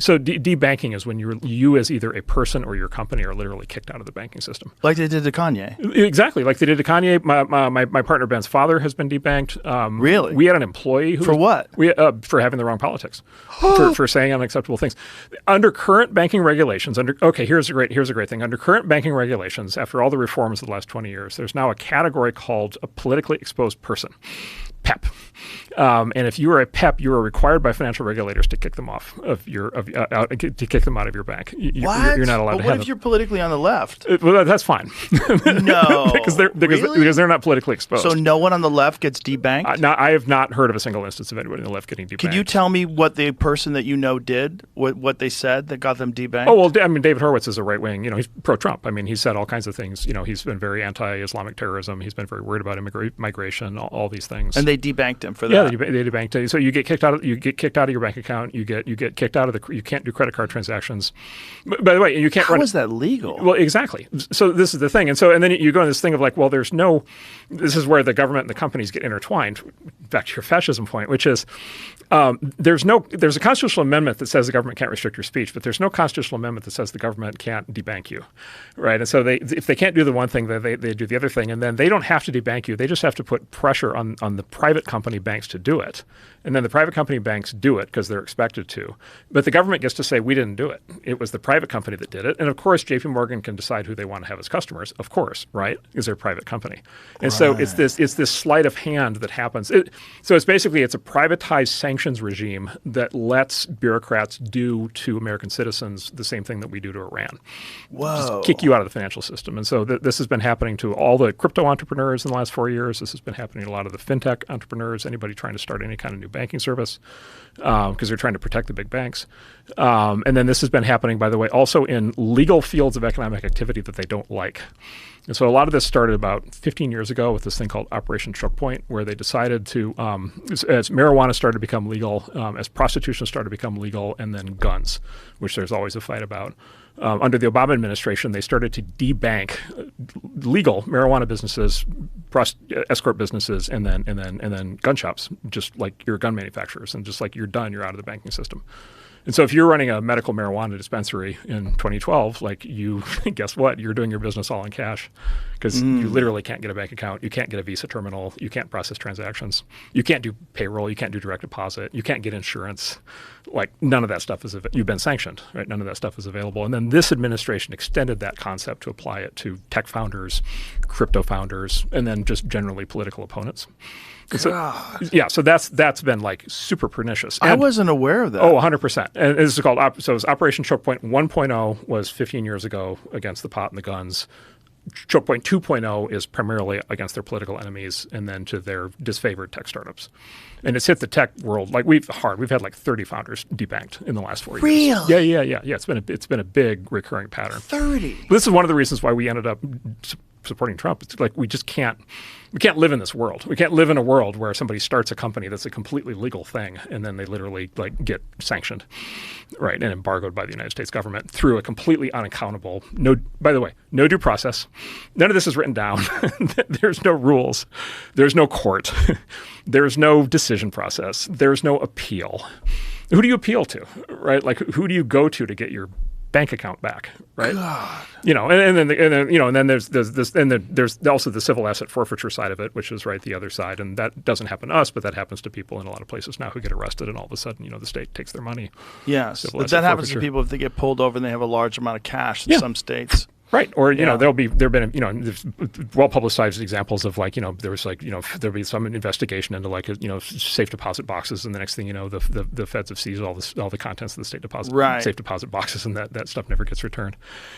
So debanking is when you as either a person or your company are literally kicked out of the banking system. Like they did to Kanye. Exactly, like they did to Kanye. My partner Ben's father has been debanked. Really? We had an employee who For what? For having the wrong politics, for saying unacceptable things. Under current banking regulations, here's a great thing. Under current banking regulations, after all the reforms of the last 20 years, there's now a category called a politically exposed person. PEP. And if you are a PEP, you are required by financial regulators to kick them off of to kick them out of your bank. What? You're not allowed to have them. What if you're politically on the left? Well, that's fine. No. because they're not politically exposed. So no one on the left gets debanked? I have not heard of a single instance of anybody on the left getting debanked. Can you tell me what the person that you know did, what they said that got them debanked? Oh, well, I mean, David Horowitz is a right-wing, he's pro-Trump. I mean, he's said all kinds of things. He's been very anti-Islamic terrorism. He's been very worried about migration, all these things. And they debanked him for that. Yeah, they debanked him. So you get kicked out of your bank account. You get kicked out of you can't do credit card transactions. By the way, you can't How is that legal? Well, exactly. So this is the thing. And then you go into this thing of like, well, this is where the government and the companies get intertwined. Back to your fascism point, which is there's a constitutional amendment that says the government can't restrict your speech, but there's no constitutional amendment that says the government can't debank you, right? And so if they can't do the one thing, then they do the other thing, and then they don't have to debank you. They just have to put pressure on the private company banks to do it. And then the private company banks do it because they're expected to. But the government gets to say, we didn't do it. It was the private company that did it. And of course, JP Morgan can decide who they want to have as customers, of course, right? Because they're a private company. And so it's this sleight of hand that happens. So it's basically a privatized sanctions regime that lets bureaucrats do to American citizens the same thing that we do to Iran. Whoa. Just kick you out of the financial system. And so this has been happening to all the crypto entrepreneurs in the last 4 years. This has been happening to a lot of the fintech entrepreneurs, anybody trying to start any kind of new banking service, because they're trying to protect the big banks. And then this has been happening, by the way, also in legal fields of economic activity that they don't like. And so a lot of this started about 15 years ago with this thing called Operation Choke Point, where they decided to, as marijuana started to become legal, as prostitution started to become legal, and then guns, which there's always a fight about. Under the Obama administration, they started to debank legal marijuana businesses, escort businesses, and then gun shops, just like your gun manufacturers, and just like you're done, you're out of the banking system. And so if you're running a medical marijuana dispensary in 2012, like guess what? You're doing your business all in cash because you literally can't get a bank account. You can't get a Visa terminal. You can't process transactions. You can't do payroll. You can't do direct deposit. You can't get insurance. Like none of that stuff is you've been sanctioned, right? None of that stuff is available. And then this administration extended that concept to apply it to tech founders, crypto founders, and then just generally political opponents. So, yeah, so that's been like super pernicious. And I wasn't aware of that. Oh, 100%. And this is called, so it was Operation Choke Point 1.0 was 15 years ago against the pot and the guns. Choke Point 2.0 is primarily against their political enemies and then to their disfavored tech startups. And it's hit the tech world like we've had like 30 founders debanked in the last 4 years. Really? Yeah. It's been a big recurring pattern. 30. This is one of the reasons why we ended up supporting Trump. It's like we can't live in this world. We can't live in a world where somebody starts a company that's a completely legal thing and then they literally like get sanctioned, right, and embargoed by the United States government through a completely unaccountable, no due process. None of this is written down. There's no rules. There's no court. There's no decision process. There's no appeal. Who do you appeal to, right? Like who do you go to get your bank account back, right? God. And then there's also the civil asset forfeiture side of it, which is right the other side, and that doesn't happen to us, but that happens to people in a lot of places now who get arrested, and all of a sudden, the state takes their money. Yes, but that happens to people if they get pulled over and they have a large amount of cash in some states. Right. Or, there'll been, there's well-publicized examples of there'll be some investigation into safe deposit boxes. And the next thing you know, the feds have seized all the contents of the safe deposit boxes, and that stuff never gets returned.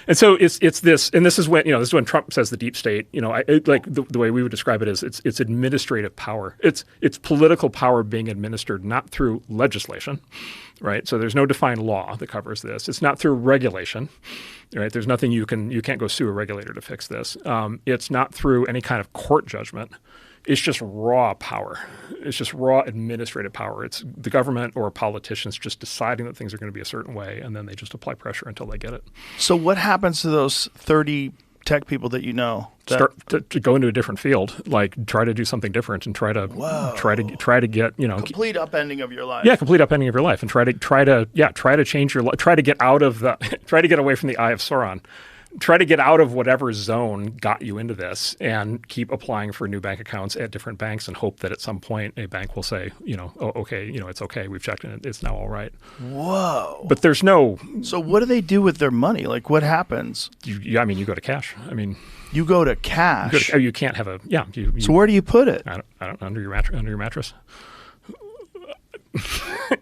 And so it's this, and this is when Trump says the deep state, the way we would describe it is it's administrative power. It's political power being administered not through legislation, right? So there's no defined law that covers this. It's not through regulation. Right? There's nothing you can't go sue a regulator to fix this. It's not through any kind of court judgment. It's just raw power. It's just raw administrative power. It's the government or politicians just deciding that things are going to be a certain way, and then they just apply pressure until they get it. So what happens to those 30 tech people that you know? Start to go into a different field, like try to do something different and try to get, complete upending of your life. Yeah, complete upending of your life, and try to change your life. Try to get out of try to get away from the eye of Sauron. Try to get out of whatever zone got you into this, and keep applying for new bank accounts at different banks, and hope that at some point a bank will say, oh, okay, it's okay. We've checked it. It's now all right. Whoa. But there's no. So what do they do with their money? Like, what happens? You go to cash. You go to cash. You can't have a so where do you put it? I don't under your mattress.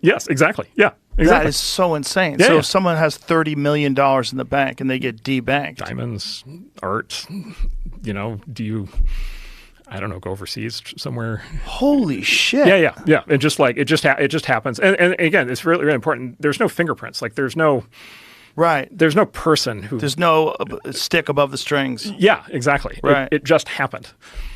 Yes, exactly. Yeah, exactly. That is so insane. Yeah, if someone has $30 million in the bank and they get debanked, diamonds, art, do you? I don't know. Go overseas somewhere. Holy shit! Yeah. And just like it just happens. And again, it's really, really important. There's no fingerprints. Like there's no. Right. There's no person who. There's no stick above the strings. Yeah, exactly. Right. It just happened.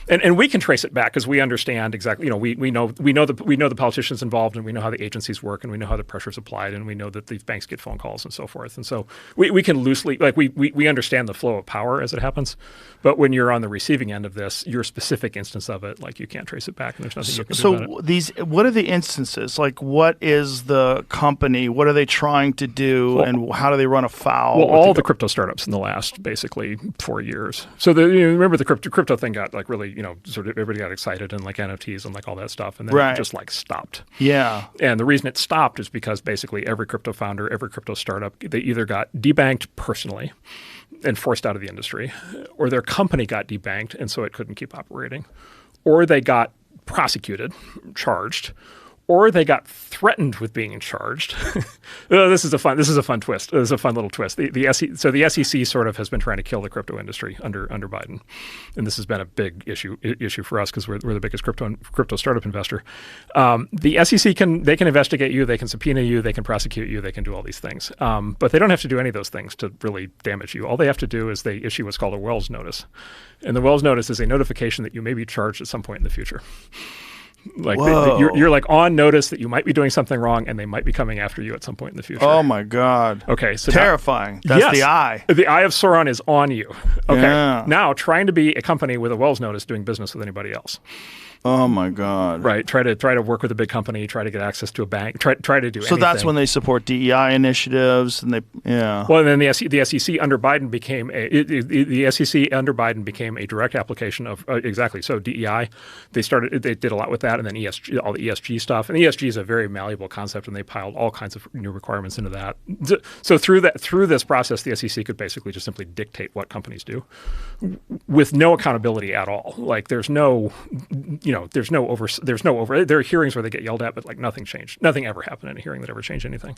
And we can trace it back because we understand exactly. We know the politicians involved, and we know how the agencies work, and we know how the pressure is applied, and we know that these banks get phone calls and so forth. And so we can loosely we understand the flow of power as it happens. But when you're on the receiving end of this, your specific instance of it, like you can't trace it back, and there's nothing you can do about it. What are the instances? Like, what is the company? What are they trying to do, and how do they run afoul? Well, all the crypto startups in the last basically 4 years. So remember the crypto thing got like really. Sort of everybody got excited and like NFTs and like all that stuff, and then it just like stopped. Yeah. And the reason it stopped is because basically every crypto founder, every crypto startup, they either got debanked personally and forced out of the industry, or their company got debanked and so it couldn't keep operating, or they got prosecuted, charged, or they got threatened with being charged. This is a fun twist. This is a fun little twist. So the SEC sort of has been trying to kill the crypto industry under Biden, and this has been a big issue for us because we're the biggest crypto startup investor. The SEC can investigate you, they can subpoena you, they can prosecute you, they can do all these things, but they don't have to do any of those things to really damage you. All they have to do is they issue what's called a Wells notice, and the Wells notice is a notification that you may be charged at some point in the future. Like you're like on notice that you might be doing something wrong, and they might be coming after you at some point in the future. Oh my God! Okay, so terrifying. That's the eye. The eye of Sauron is on you. Okay, yeah. Now trying to be a company with a Wells notice doing business with anybody else. Oh my God! Right, try to work with a big company, try to get access to a bank, try to do. So anything. That's when they support DEI initiatives, and Well, and then the SEC under Biden became the SEC under Biden became a direct application of exactly. So DEI, they did a lot with that, and then ESG, all the ESG stuff, and ESG is a very malleable concept, and they piled all kinds of new requirements into that. So through this process, the SEC could basically just simply dictate what companies do, with no accountability at all. Like there are hearings where they get yelled at, but like nothing changed. Nothing ever happened in a hearing that ever changed anything.